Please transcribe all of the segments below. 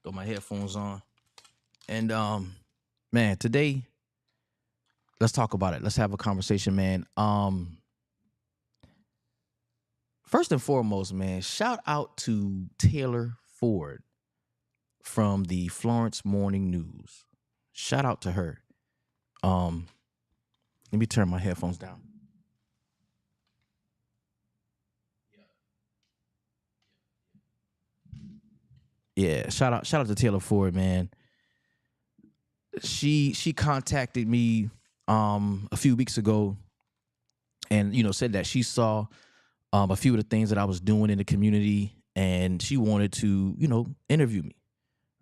throw my headphones on. And man, today let's talk about it. Let's have a conversation, man. First and foremost, man, shout out to Taylor Ford from the Florence Morning News. Shout out to her. Um, Let me turn my headphones down. Yeah, shout out to Taylor Ford, man. She contacted me a few weeks ago and said that she saw a few of the things that I was doing in the community and she wanted to, interview me,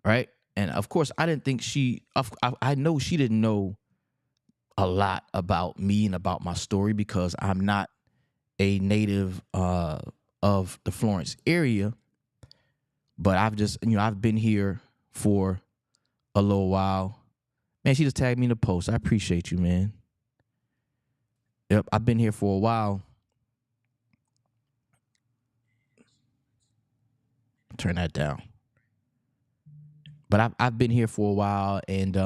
right? And of course, I didn't think I know she didn't know a lot about me and about my story because I'm not a native of the Florence area, but I've been here for a little while. Man, she just tagged me in the post. I appreciate you, man. Yep, I've been here for a while. Turn that down. But I've been here for a while, and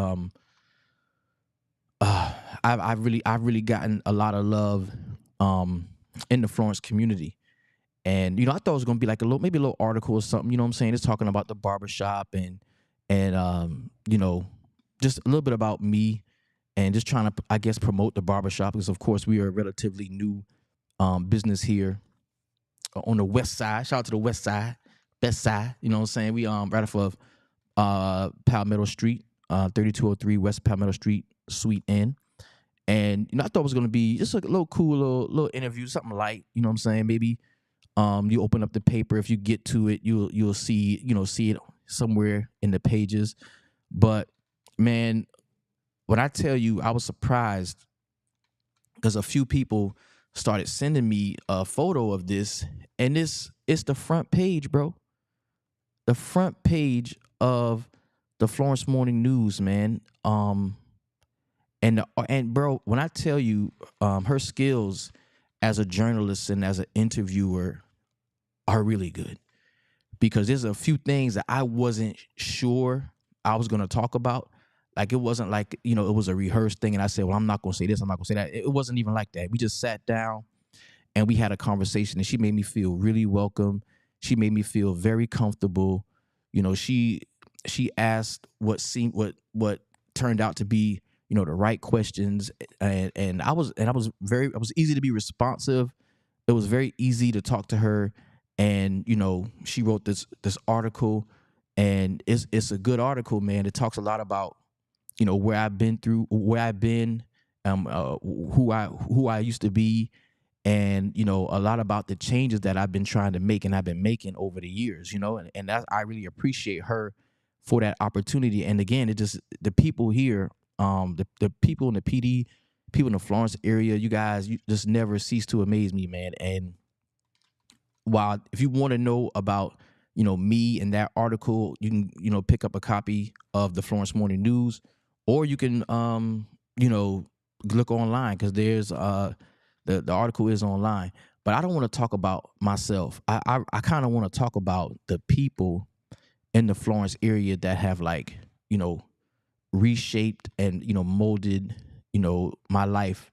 I've really gotten a lot of love um in the Florence community. And I thought it was gonna be like maybe a little article or something. You know what I'm saying? It's talking about the barbershop and just a little bit about me and just trying to, I guess, promote the barbershop because of course we are a relatively new business here on the west side. Shout out to the west side, best side. You know what I'm saying? We right off of Palmetto Street, 3203 West Palmetto Street, Suite N. And I thought it was gonna be just like a little cool little interview, something light. You know what I'm saying? Maybe you open up the paper. If you get to it, you'll see it somewhere in the pages. But man, when I tell you, I was surprised because a few people started sending me a photo of this, and it's the front page, bro. The front page of the Florence Morning News, man. And bro, when I tell you, her skills as a journalist and as an interviewer are really good because there's a few things that I wasn't sure I was going to talk about. Like it wasn't like, it was a rehearsed thing and I said, well, I'm not going to say this, I'm not going to say that. It wasn't even like that. We just sat down and we had a conversation and she made me feel really welcome. She made me feel very comfortable. She asked what turned out to be, the right questions and I was easy to be responsive. It was very easy to talk to her and she wrote this article and it's a good article, man. It talks a lot about where I've been through, where I've been, who I used to be, and a lot about the changes that I've been trying to make and I've been making over the years, and that I really appreciate her for that opportunity. And again, it just the people here, the people in the PD, people in the Florence area, you just never cease to amaze me, man. And while if you want to know about me and that article, you can pick up a copy of the Florence Morning News, or you can look online because there's the article is online. But I don't want to talk about myself. I kind of want to talk about the people in the Florence area that have reshaped and molded my life.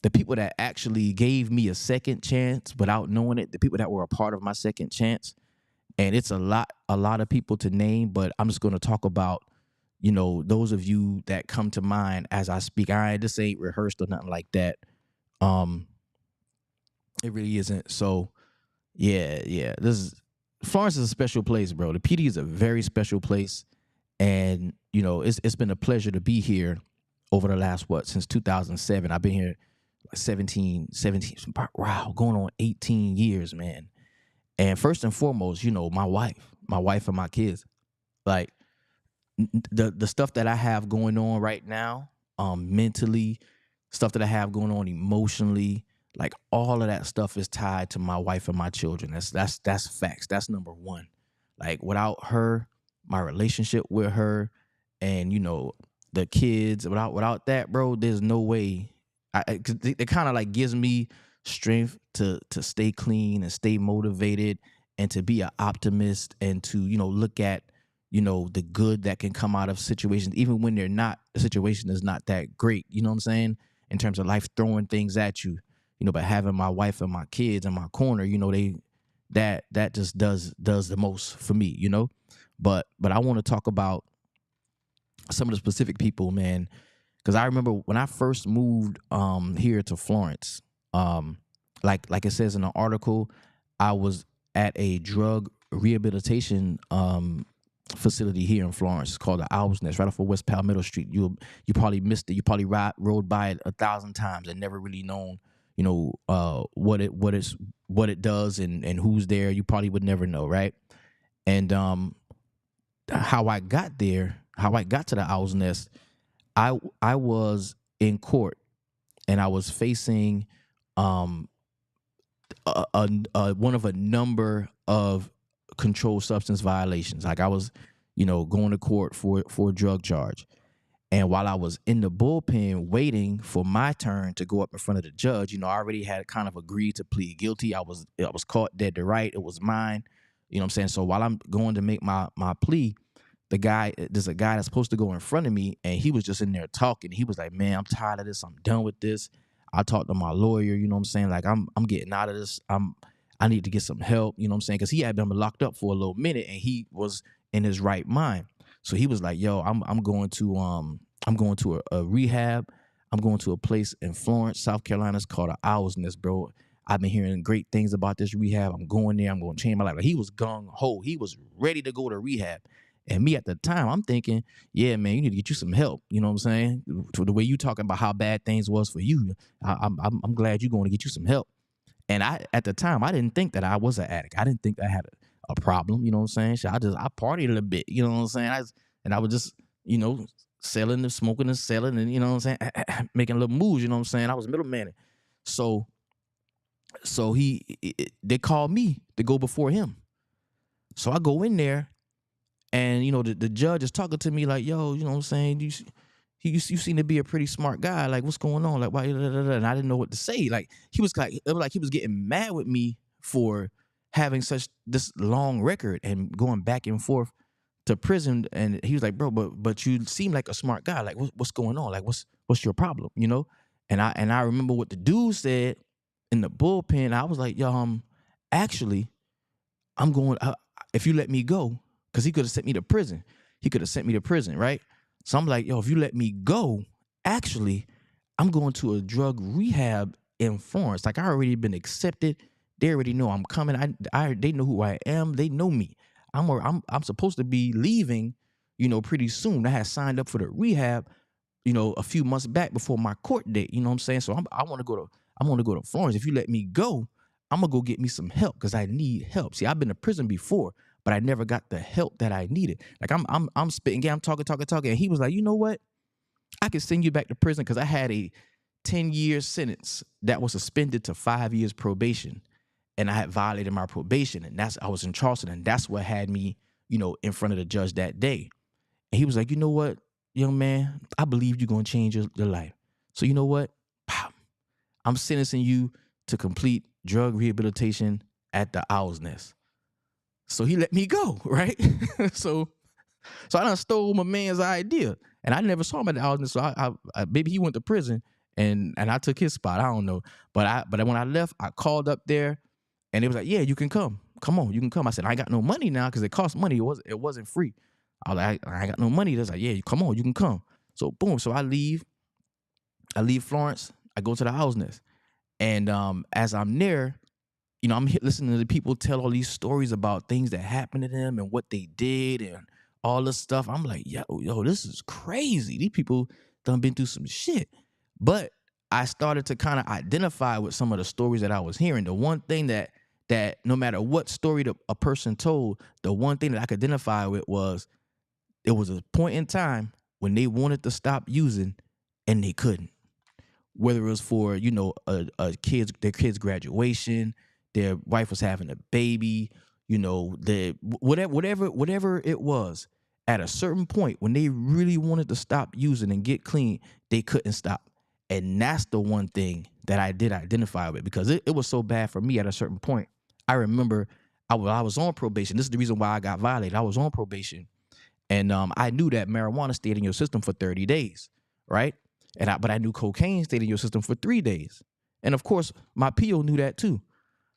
The people that actually gave me a second chance without knowing it, the people that were a part of my second chance. And it's a lot of people to name, but I'm just going to talk about those of you that come to mind as I speak. This ain't rehearsed or nothing like that. um it really isn't. So yeah, this is Florence is a special place, bro. The PD is a very special place, and it's been a pleasure to be here over the last since 2007. I've been here 17, wow, going on 18 years, man. And first and foremost, my wife and my kids, like the stuff that I have going on right now, mentally, stuff that I have going on emotionally, like all of that stuff is tied to my wife and my children. That's facts. That's number one. Like without her, my relationship with her, and the kids, without that, bro, there's no way. Cause it kind of like gives me strength to stay clean and stay motivated and to be an optimist and to, look at, the good that can come out of situations, even when the situation is not that great, you know what I'm saying? In terms of life throwing things at you, but having my wife and my kids in my corner, that just does the most for me, But I want to talk about some of the specific people, man, because I remember when I first moved here to Florence, like it says in the article, I was at a drug rehabilitation facility here in Florence. It's called the Owl's Nest, right off of West Palmetto Street. You probably missed it. You probably rode by it 1,000 times and never really known, what it does and who's there. You probably would never know, right? And how I got there, how I got to the Owl's Nest, I was in court and I was facing one of a number of controlled substance violations. Like I was, going to court for a drug charge. And while I was in the bullpen waiting for my turn to go up in front of the judge, I already had kind of agreed to plead guilty. I was caught dead to right. It was mine. You know what I'm saying? So while I'm going to make my plea, there's a guy that's supposed to go in front of me, and he was just in there talking. He was like, man, I'm tired of this. I'm done with this. I talked to my lawyer, you know what I'm saying? Like I'm getting out of this. I need to get some help, you know what I'm saying? Because he had been locked up for a little minute and he was in his right mind. So he was like, yo, I'm going to a rehab. I'm going to a place in Florence, South Carolina. It's called the Owl's Nest, bro. I've been hearing great things about this rehab. I'm going there. I'm going to change my life. Like, he was gung ho. He was ready to go to rehab. And me at the time, I'm thinking, yeah, man, you need to get you some help. You know what I'm saying? To the way you talking about how bad things was for you, I'm glad you're going to get you some help. And at the time, I didn't think that I was an addict. I didn't think I had a problem. You know what I'm saying? So I partied a bit. You know what I'm saying? I was just, selling and smoking and selling and, you know what I'm saying? Making little moves. You know what I'm saying? I was middleman. So they called me to go before him. So I go in there. And, the judge is talking to me like, yo, you know what I'm saying? You seem to be a pretty smart guy. Like, what's going on? Like, why? And I didn't know what to say. Like, it was like he was getting mad with me for having this long record and going back and forth to prison. And he was like, bro, but you seem like a smart guy. Like, what's going on? Like, what's your problem? And I remember what the dude said in the bullpen. I was like, yo, actually, I'm going. If you let me go. Because he could have sent me to prison. Right? So I'm like, yo, if you let me go, actually, I'm going to a drug rehab in Florence. Like, I already been accepted. They already know I'm coming. They know who I am. They know me. I'm supposed to be leaving, pretty soon. I had signed up for the rehab, a few months back before my court date. You know what I'm saying? So I want to go to Florence. If you let me go, I'm gonna go get me some help because I need help. See, I've been to prison before, but I never got the help that I needed. Like I'm spitting, I'm talking, and he was like, you know what? I can send you back to prison because I had a 10-year sentence that was suspended to 5 years probation, and I had violated my probation, and I was in Charleston, and that's what had me, in front of the judge that day. And he was like, you know what, young man, I believe you're gonna change your life. So you know what? I'm sentencing you to complete drug rehabilitation at the Owl's Nest. So he let me go, right? so I done stole my man's idea, and I never saw him at the Owl's Nest. So I maybe he went to prison, and I took his spot. I don't know, but when I left, I called up there, and it was like, yeah, you can come. Come on, you can come. I said, I ain't got no money now because it cost money. It wasn't free. I was like, I ain't got no money. That's like, yeah, come on, you can come. So boom. So I leave Florence. I go to the Owl's Nest. And as I'm there, I'm listening to the people tell all these stories about things that happened to them and what they did and all this stuff. I'm like, yo, this is crazy. These people done been through some shit. But I started to kind of identify with some of the stories that I was hearing. The one thing that no matter what story a person told, the one thing that I could identify with was it was a point in time when they wanted to stop using and they couldn't. Whether it was for, their kid's graduation, their wife was having a baby, whatever it was, at a certain point when they really wanted to stop using and get clean, they couldn't stop. And that's the one thing that I did identify with because it was so bad for me at a certain point. I remember I was on probation. This is the reason why I got violated. I was on probation, and I knew that marijuana stayed in your system for 30 days, right? But I knew cocaine stayed in your system for 3 days, and of course my PO knew that too.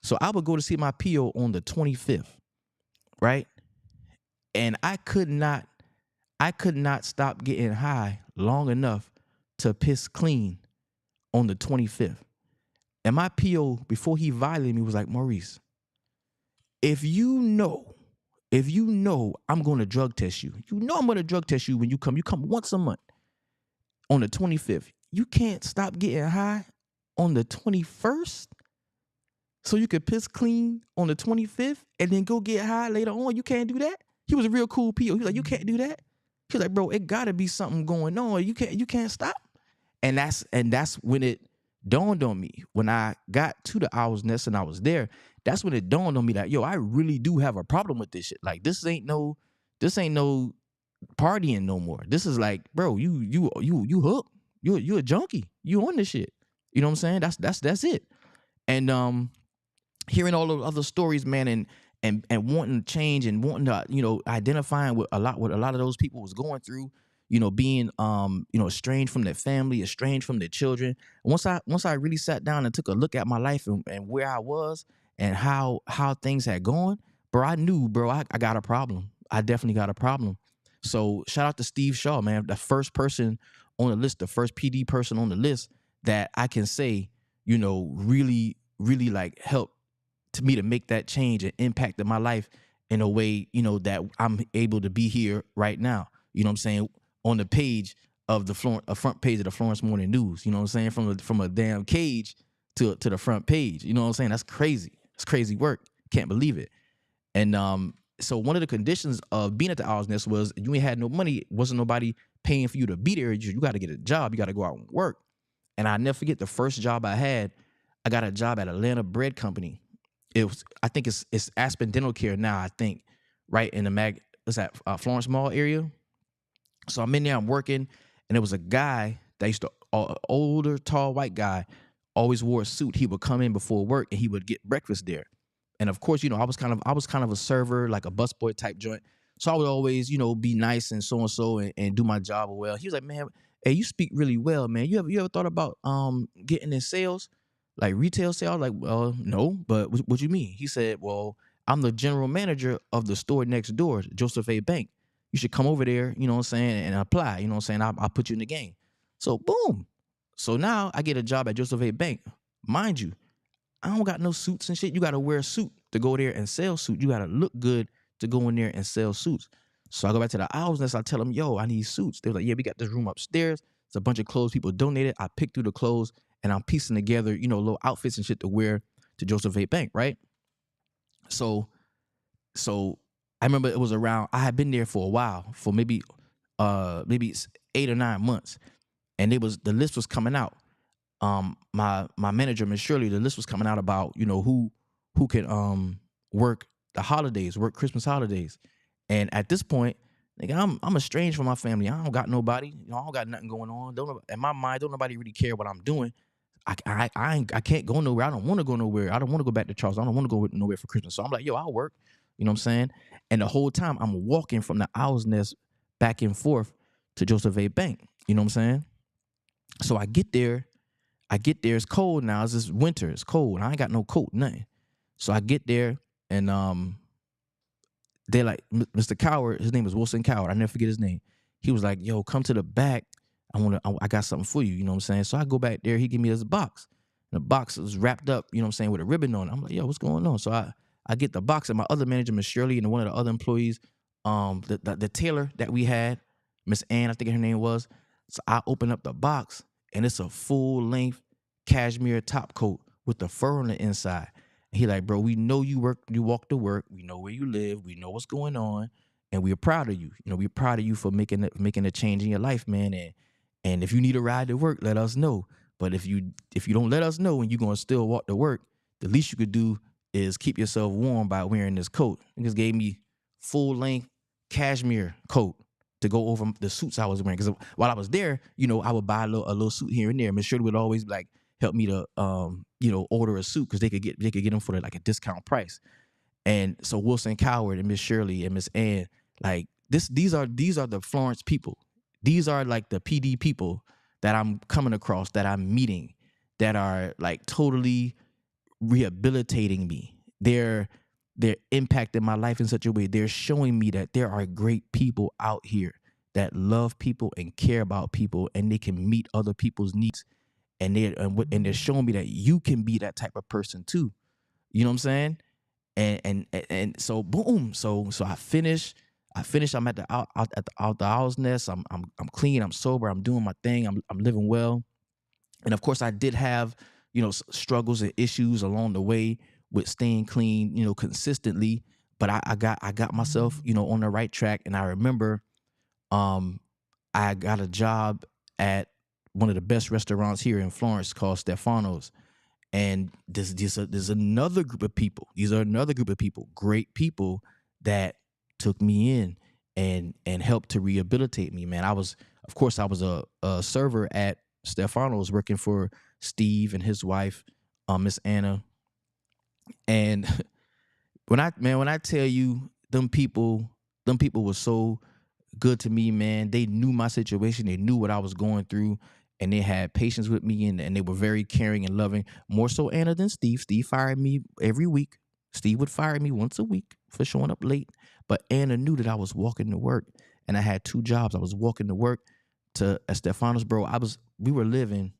So I would go to see my PO on the 25th, right? And I could not stop getting high long enough to piss clean on the 25th. And my PO, before he violated me, was like, Maurice, if you know, I'm going to drug test you, I'm going to drug test you when you come once a month on the 25th. You can't stop getting high on the 21st so you could piss clean on the 25th and then go get high later on. You can't do that. He was a real cool PO. He was like, you can't do that. He was like, bro, it gotta be something going on. You can't stop. And that's when it dawned on me. When I got to the Owl's Nest and I was there, that's when it dawned on me that, yo, I really do have a problem with this shit. Like, this ain't no partying no more. This is like, bro, you hooked. You a junkie. You on this shit. You know what I'm saying? That's it. And hearing all those other stories, man, and wanting to change and wanting to, identifying with a lot of those people was going through, being estranged from their family, estranged from their children. Once I really sat down and took a look at my life and where I was and how things had gone, bro, I knew, bro, I got a problem. I definitely got a problem. So shout out to Steve Shaw, man, the first person on the list, the first PD person on the list that I can say, really, really like helped to me to make that change and impacted my life in a way, that I'm able to be here right now. You know what I'm saying? On the page of the front page of the Florence Morning News. You know what I'm saying? From a damn cage to the front page. You know what I'm saying? That's crazy. It's crazy work. Can't believe it. And so one of the conditions of being at the Owl's Nest was you ain't had no money. Wasn't nobody paying for you to be there. You got to get a job. You got to go out and work. And I never forget the first job I had. I got a job at Atlanta Bread Company. I think it's Aspen Dental Care now, I think, right in the what's that, Florence Mall area. So I'm in there, I'm working, and there was a guy that used to, older, tall, white guy, always wore a suit. He would come in before work and he would get breakfast there. And of course, I was kind of a server, like a busboy type joint. So I would always, be nice and so and do my job well. He was like, man, hey, you speak really well, man. You ever thought about getting in sales? Like retail sales? Like, no, but what you mean? He said, well, I'm the general manager of the store next door, Joseph A. Bank. You should come over there, you know what I'm saying, and apply. You know what I'm saying? I'll put you in the game. So boom. So now I get a job at Joseph A. Bank. Mind you, I don't got no suits and shit. You got to wear a suit to go there and sell suits. You got to look good to go in there and sell suits. So I go back to the Owl's Nest. I tell them, yo, I need suits. They're like, yeah, we got this room upstairs. It's a bunch of clothes people donated. I picked through the clothes and I'm piecing together, little outfits and shit to wear to Joseph A. Bank, right? So I remember it was around, I had been there for a while, for maybe 8 or 9 months. And the list was coming out. My manager, Miss Shirley, the list was coming out about, who can work the holidays, work Christmas holidays. And at this point, nigga, I'm estranged from my family. I don't got nobody. I don't got nothing going on. In my mind, don't nobody really care what I'm doing. I can't go nowhere. I don't want to go nowhere. I don't want to go back to Charleston. I don't want to go nowhere for Christmas. So I'm like, yo, I'll work. You know what I'm saying? And the whole time I'm walking from the Owl's Nest back and forth to Joseph A. Bank. You know what I'm saying? So I get there. It's cold now. It's winter. It's cold. I ain't got no coat, nothing. So I get there and they're like, Mr. Coward, his name is Wilson Coward. I never forget his name. He was like, yo, come to the back. I got something for you. You know what I'm saying? So I go back there. He give me this box. And the box was wrapped up, you know what I'm saying, with a ribbon on it. I'm like, yo, what's going on? So I get the box, and my other manager, Miss Shirley, and one of the other employees, the tailor that we had, Miss Ann, I think her name was. So I open up the box, and it's a full-length cashmere top coat with the fur on the inside. And he like, bro, we know you walk to work. We know where you live. We know what's going on, and we're proud of you. We're proud of you for making a change in your life, man. And if you need a ride to work, let us know. But if you don't let us know and you're gonna still walk to work, the least you could do is keep yourself warm by wearing this coat. He just gave me full-length cashmere coat to go over the suits I was wearing. Because while I was there, I would buy a little suit here and there. Miss Shirley would always help me to order a suit because they could get them for like a discount price. And so Wilson Coward and Miss Shirley and Miss Ann, like these are the Florence people. These are like the PD people that I'm coming across, that I'm meeting, that are like totally rehabilitating me. They're impacting my life in such a way. They're showing me that there are great people out here that love people and care about people, and they can meet other people's needs. And they're showing me that you can be that type of person too. You know what I'm saying? And so boom. So I finish. I'm at the out the owl's nest. I'm clean. I'm sober. I'm doing my thing. I'm living well. And of course, I did have, struggles and issues along the way with staying clean, consistently. But I got myself, on the right track. And I remember, um, I got a job at one of the best restaurants here in Florence called Stefano's. And there's another group of people. These are another group of people, great people that took me in and helped to rehabilitate me, man. Of course, I was a server at Stefano's working for Steve and his wife, Miss Anna. And when I tell you, them people were so good to me, man. They knew my situation. They knew what I was going through, and they had patience with me, and they were very caring and loving. More so Anna than Steve. Steve fired me every week. Steve would fire me once a week for showing up late. But Anna knew that I was walking to work, and I had two jobs. I was walking to work to at Stefano's, bro. We were living.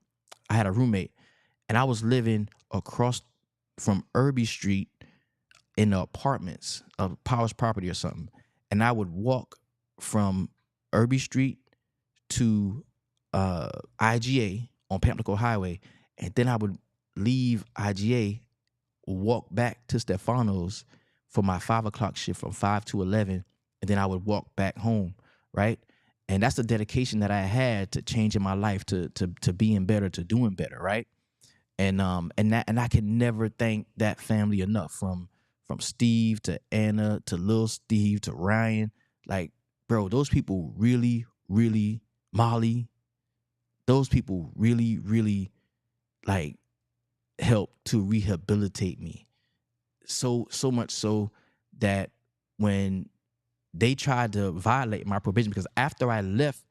I had a roommate, and I was living across from Irby Street in the apartments of Powers Property or something. And I would walk from Irby Street to IGA on Pamlico Highway, and then I would leave IGA, walk back to Stefano's for my 5 o'clock shift from 5 to 11, and then I would walk back home, right? And that's the dedication that I had to changing my life, to being better, to doing better, right? And I can never thank that family enough, from Steve to Anna to Lil Steve to Ryan. Like, bro, those people really, really, Molly, those people really, really, like, helped to rehabilitate me. So much so that when they tried to violate my probation, because after I left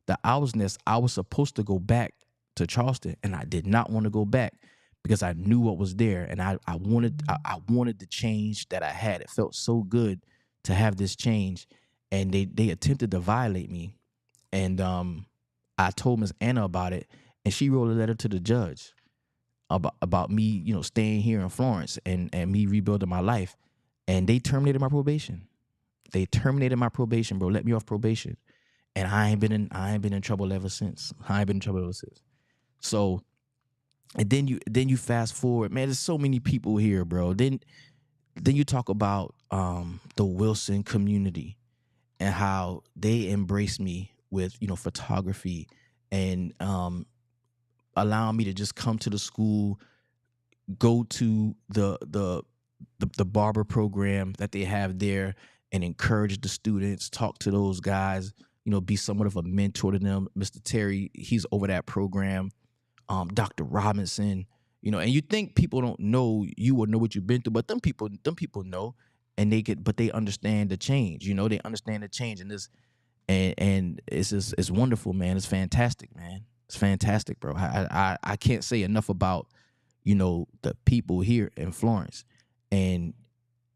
the Owl's Nest, I was supposed to go back to Charleston, and I did not want to go back because I knew what was there, and I wanted the change that I had. It felt so good to have this change, and they attempted to violate me, and I told Miss Anna about it, and she wrote a letter to the judge about me, staying here in Florence, and me rebuilding my life, and they terminated my probation. They terminated my probation, bro. Let me off probation, and I ain't been in trouble ever since. I ain't been in trouble ever since. So, and then you fast forward, man. There's so many people here, bro. Then you talk about the Wilson community and how they embrace me with photography, and allowing me to just come to the school, go to the barber program that they have there, and encourage the students, talk to those guys, be somewhat of a mentor to them. Mr. Terry, he's over that program. Dr. Robinson, and you think people don't know you or know what you've been through, but them people know, and but they understand the change. They understand the change in this, and it's wonderful, man. It's fantastic, man. It's fantastic, bro. I can't say enough about the people here in Florence, and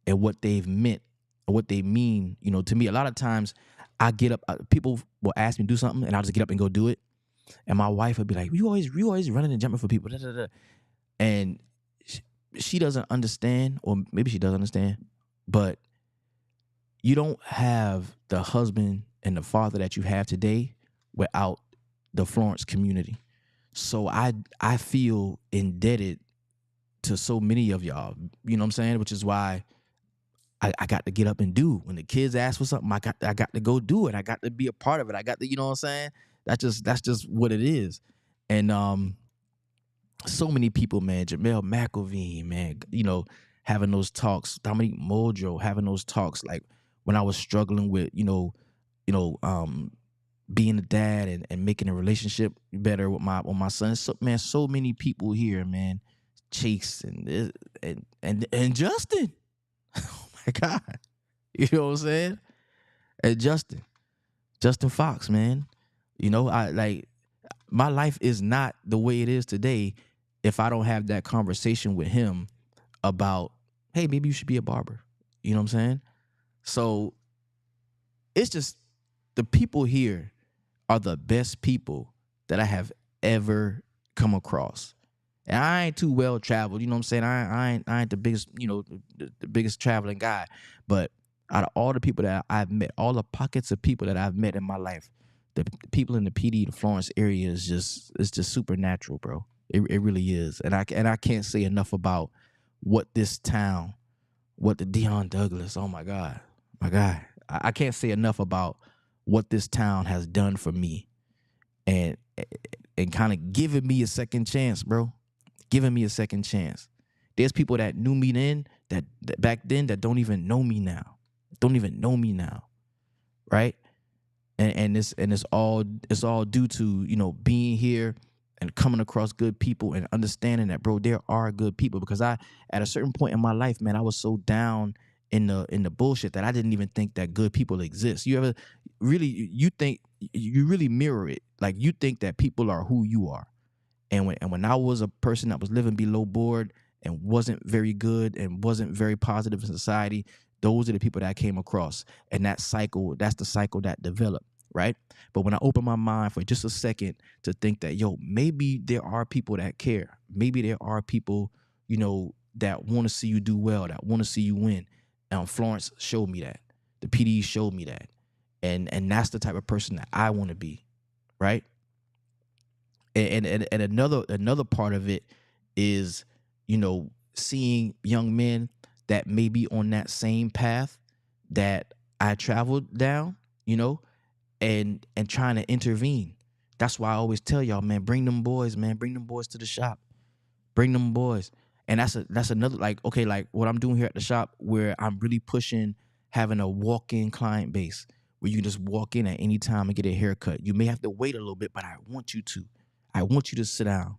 what they've meant, or what they mean, to me. A lot of times, I get up. People will ask me to do something, and I'll just get up and go do it. And my wife would be like, "You always running and jumping for people," da, da, da." And she doesn't understand, or maybe she does understand, but you don't have the husband and the father that you have today without the Florence community. So I feel indebted to so many of y'all. You know what I'm saying? Which is why I got to get up and do. When the kids ask for something, I got to go do it. I got to be a part of it. I got to, you know what I'm saying? That's just what it is. And so many people, man. Jamel McElveen, man. Having those talks. Dominique Muldrow having those talks. Like when I was struggling with, being a dad, and making a relationship better with my son. So, man, so many people here, man. Chase and Justin. Oh my God. You know what I'm saying? And Justin Fox, man. I like my life is not the way it is today if I don't have that conversation with him about, hey, maybe you should be a barber. You know what I'm saying? So it's just the people here are the best people that I have ever come across. And I ain't too well traveled, you know what I'm saying? I ain't the biggest, the biggest traveling guy. But out of all the people that I've met, all the pockets of people that I've met in my life, the people in the PD, the Florence area is just it's just supernatural, bro. It really is. And I can't say enough about what this town, what the Dion Douglas, oh my God. My God. I can't say enough about what this town has done for me and and kind of giving me a second chance, bro. Giving me a second chance. There's people that knew me then, that back then, that don't even know me now. Don't even know me now, right? And it's all due to being here and coming across good people and understanding that, bro, there are good people. Because at a certain point in my life, man, I was so down in the bullshit that I didn't even think that good people exist. You ever really you think you really mirror it, like you think that people are who you are. And when I was a person that was living below board and wasn't very good and wasn't very positive in society, those are the people that I came across. And that's the cycle that developed, right? But when I open my mind for just a second to think that, yo, maybe there are people that care. Maybe there are people, that want to see you do well, that want to see you win. And Florence showed me that. The PD showed me that. And that's the type of person that I want to be, right? And another part of it is seeing young men that may be on that same path that I traveled down, and trying to intervene. That's why I always tell y'all, man, bring them boys, man, bring them boys to the shop, bring them boys. And that's another, like, okay, like what I'm doing here at the shop, where I'm really pushing having a walk-in client base where you can just walk in at any time and get a haircut. You may have to wait a little bit, but I want you to. I want you to sit down.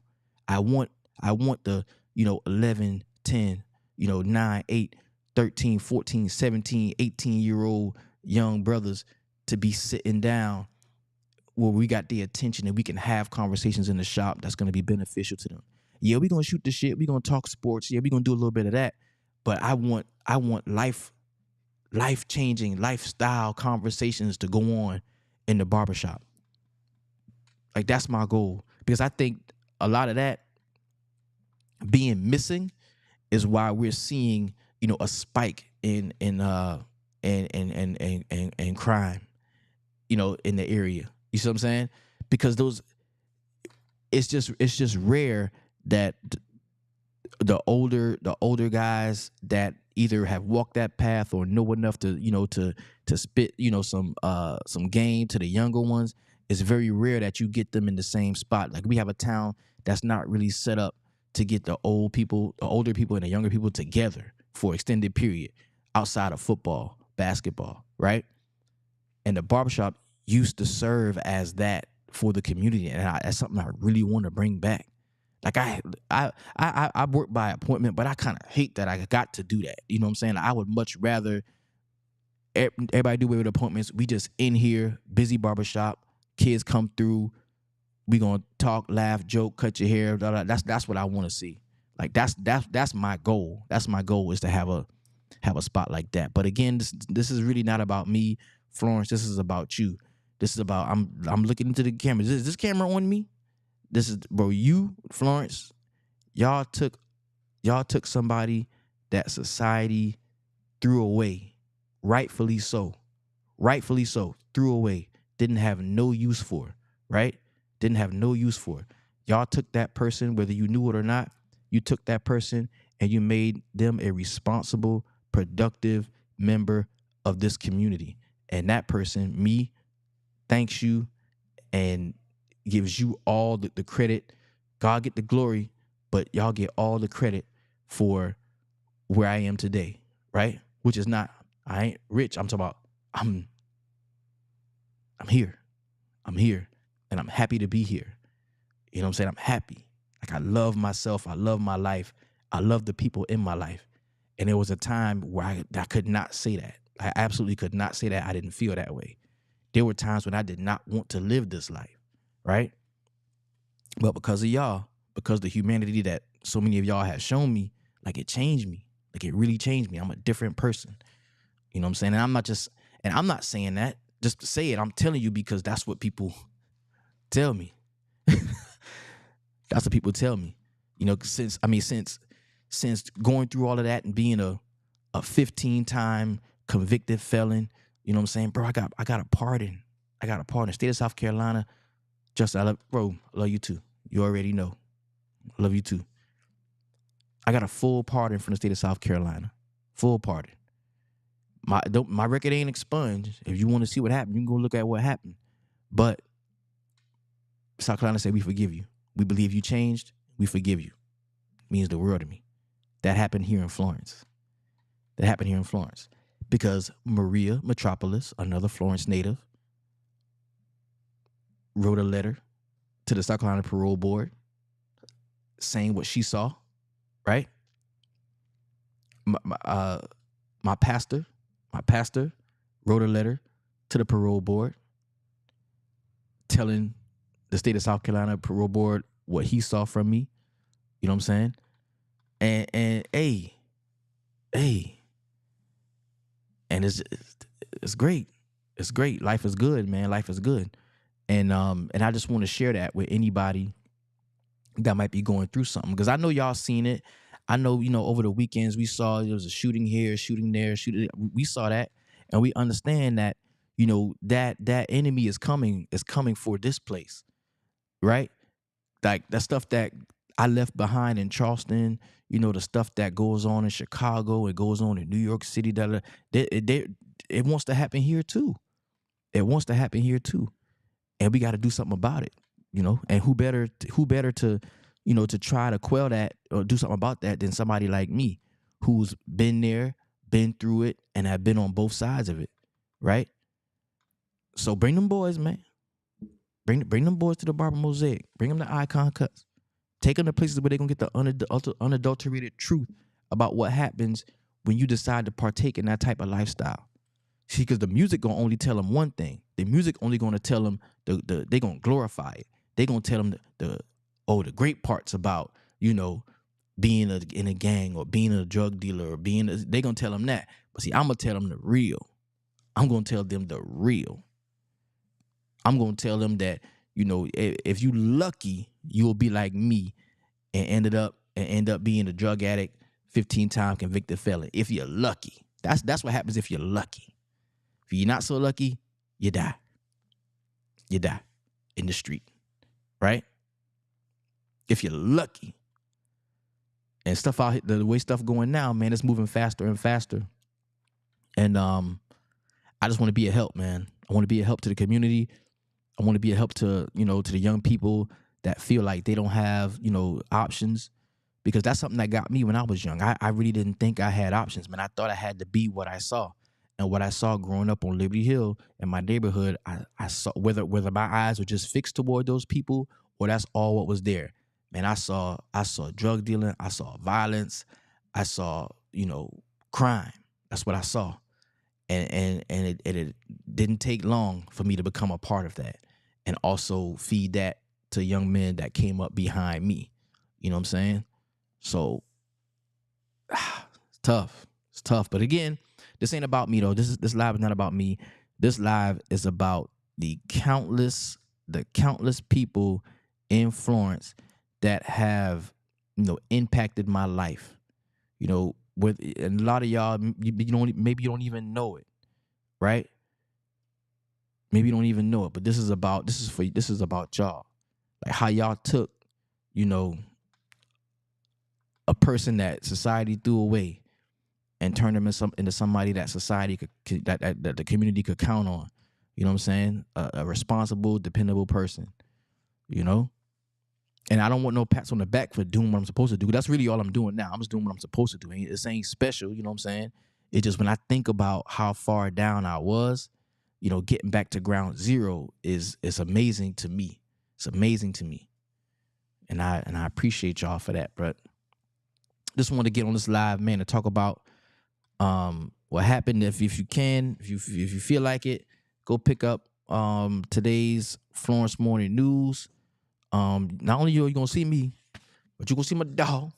I want the, 11, 10, 9, 8, 13, 14, 17, 18-year-old young brothers to be sitting down where we got their attention and we can have conversations in the shop that's going to be beneficial to them. Yeah, we're going to shoot the shit. We're going to talk sports. Yeah, we're going to do a little bit of that. But I want life-changing, lifestyle conversations to go on in the barbershop. Like, that's my goal. Because I think a lot of that being missing is why we're seeing, a spike in crime, in the area. You see what I'm saying? Because it's just rare that the older guys that either have walked that path or know enough to spit some game to the younger ones. It's very rare that you get them in the same spot. Like, we have a town that's not really set up to get the older people and the younger people together for extended period outside of football, basketball, right? And the barbershop used to serve as that for the community, and that's something I really want to bring back. Like, I work by appointment, but I kind of hate that I got to do that. You know what I'm saying? I would much rather everybody do away with appointments. We just in here, busy barbershop. Kids come through. We gonna talk, laugh, joke, cut your hair. Blah, blah. That's what I want to see. Like, that's my goal. That's my goal, is to have a spot like that. But again, this is really not about me, Florence. This is about you. This is about I'm looking into the camera. Is this camera on me? This is, bro, you, Florence, y'all took somebody that society threw away, rightfully so, threw away, didn't have no use for, right? Didn't have no use for. Y'all took that person, whether you knew it or not, you took that person and you made them a responsible, productive member of this community. And that person, me, thanks you and gives you all the credit. God get the glory, but y'all get all the credit for where I am today, right? Which is not, I ain't rich. I'm talking about I'm here. I'm here and I'm happy to be here. You know what I'm saying? I'm happy. Like, I love myself. I love my life. I love the people in my life. And there was a time where I could not say that. I absolutely could not say that. I didn't feel that way. There were times when I did not want to live this life, right? But because of y'all, because the humanity that so many of y'all have shown me, like it changed me. Like it really changed me. I'm a different person. You know what I'm saying? And I'm not saying that just to say it. I'm telling you because that's what people tell me. That's what people tell me. You know, since going through all of that and being a 15-time convicted felon, you know what I'm saying? Bro, I got a pardon. I got a pardon. State of South Carolina. Justin, I love you too. You already know. I love you too. I got a full pardon from the state of South Carolina. Full pardon. My record ain't expunged. If you want to see what happened, you can go look at what happened. But South Carolina said, we forgive you. We believe you changed. We forgive you. It means the world to me. That happened here in Florence. Because Maria Metropolis, another Florence native, wrote a letter to the South Carolina Parole Board saying what she saw, right? My pastor wrote a letter to the parole board telling the state of South Carolina Parole Board what he saw from me. You know what I'm saying? And and it's great. It's great. Life is good, man. Life is good. And I just want to share that with anybody that might be going through something, because I know y'all seen it. I know, over the weekends we saw there was a shooting here, shooting there, shooting. We saw that, and we understand that, that enemy is coming for this place, right? Like that stuff that I left behind in Charleston, the stuff that goes on in Chicago, it goes on in New York City. It wants to happen here too. It wants to happen here too, and we got to do something about it, And who better to, to try to quell that or do something about that than somebody like me, who's been there, been through it, and have been on both sides of it, right? So bring them boys, man. Bring them boys to the Barber Mosaic. Bring them to Icon Cuts. Take them to places where they're going to get the unadulterated truth about what happens when you decide to partake in that type of lifestyle. See, because the music going to only tell them one thing. The music only going to tell them, they're going to glorify it. They're going to tell them the great parts about, being in a gang or being a drug dealer or they're going to tell them that. But see, I'm going to tell them the real. I'm going to tell them the real. I'm going to tell them that, if you lucky, you'll be like me and end up being a drug addict, 15-time convicted felon. If you're lucky. That's what happens if you're lucky. If you're not so lucky, you die. You die in the street, right? If you're lucky. And stuff out the way stuff going now, man, it's moving faster and faster. And I just want to be a help, man. I want to be a help to the community. I want to be a help to, to the young people that feel like they don't have, options, because that's something that got me when I was young. I really didn't think I had options, man. I thought I had to be what I saw. And what I saw growing up on Liberty Hill in my neighborhood, I saw whether my eyes were just fixed toward those people or that's all what was there. Man, I saw drug dealing, I saw violence, I saw, crime. That's what I saw. And it didn't take long for me to become a part of that and also feed that to young men that came up behind me. You know what I'm saying? So it's tough. It's tough. But again, this ain't about me though. This live is not about me. This live is about the countless people in Florence that have, impacted my life. And a lot of y'all, maybe you don't even know it, right? Maybe you don't even know it, but this is about y'all. Like how y'all took, a person that society threw away and turned them into somebody that society could that the community could count on. You know what I'm saying? A responsible, dependable person. And I don't want no pats on the back for doing what I'm supposed to do. That's really all I'm doing now. I'm just doing what I'm supposed to do. It ain't special, you know what I'm saying? It's just when I think about how far down I was, getting back to ground zero is amazing to me. It's amazing to me. And I appreciate y'all for that. But just want to get on this live, man, to talk about, What happened? If you can, if you feel like it, go pick up today's Florence Morning News. Not only you gonna see me, but you gonna see my dog.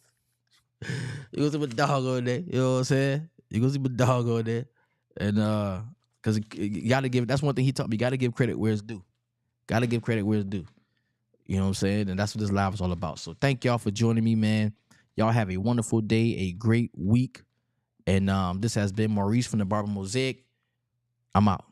You gonna see my dog on there. You know what I'm saying? You gonna see my dog on there, and because you gotta give. That's one thing he taught me. You gotta give credit where it's due. Gotta give credit where it's due. You know what I'm saying? And that's what this live is all about. So thank y'all for joining me, man. Y'all have a wonderful day, a great week. And this has been Maurice from the Barber Mosaic. I'm out.